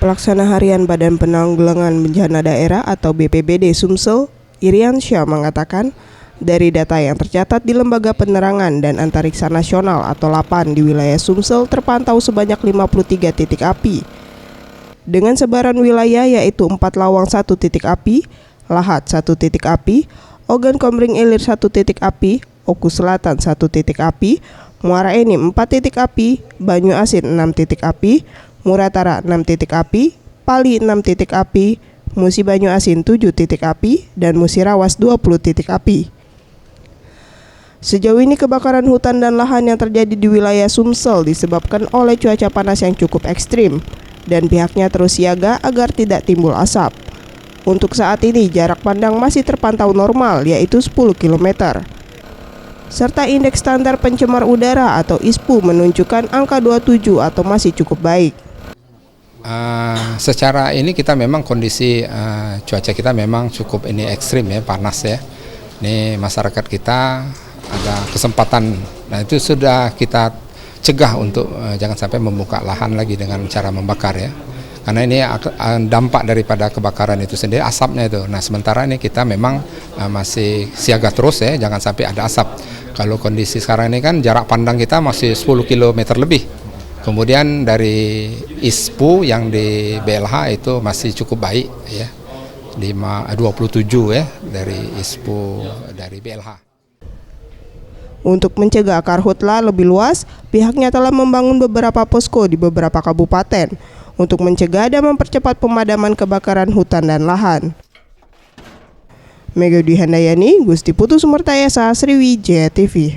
Pelaksana Harian Badan Penanggulangan Bencana Daerah atau BPBD Sumsel, Iriansyah mengatakan, dari data yang tercatat di Lembaga Penerangan dan Antariksa Nasional atau LAPAN di wilayah Sumsel terpantau sebanyak 53 titik api. Dengan sebaran wilayah yaitu 4 Lawang 1 titik api, Lahat 1 titik api, Ogan Komering Ilir 1 titik api, Oku Selatan 1 titik api, Muara Enim 4 titik api, Banyu Asin 6 titik api, Muratara 6 titik api, Pali 6 titik api, Musi Banyu Asin 7 titik api, dan Musi Rawas 20 titik api. Sejauh ini kebakaran hutan dan lahan yang terjadi di wilayah Sumsel disebabkan oleh cuaca panas yang cukup ekstrim dan pihaknya terus siaga agar tidak timbul asap. Untuk saat ini jarak pandang masih terpantau normal yaitu 10 km. Serta indeks standar pencemar udara atau ISPU menunjukkan angka 27 atau masih cukup baik. Secara ini kita memang kondisi cuaca kita memang cukup ekstrim ya, panas ya. Ini masyarakat kita ada kesempatan, nah itu sudah kita cegah untuk jangan sampai membuka lahan lagi dengan cara membakar ya. Karena ini dampak daripada kebakaran itu sendiri, asapnya itu. Nah sementara ini kita memang masih siaga terus ya, jangan sampai ada asap. Kalau kondisi sekarang ini kan jarak pandang kita masih 10 km lebih. Kemudian dari ISPU yang di BLH itu masih cukup baik ya, 27 ya dari ISPU dari BLH. Untuk mencegah karhutla lebih luas, pihaknya telah membangun beberapa posko di beberapa kabupaten untuk mencegah dan mempercepat pemadaman kebakaran hutan dan lahan. Mega Dwi Handayani, Gusti Putu Sumertayasa, Sriwijaya TV.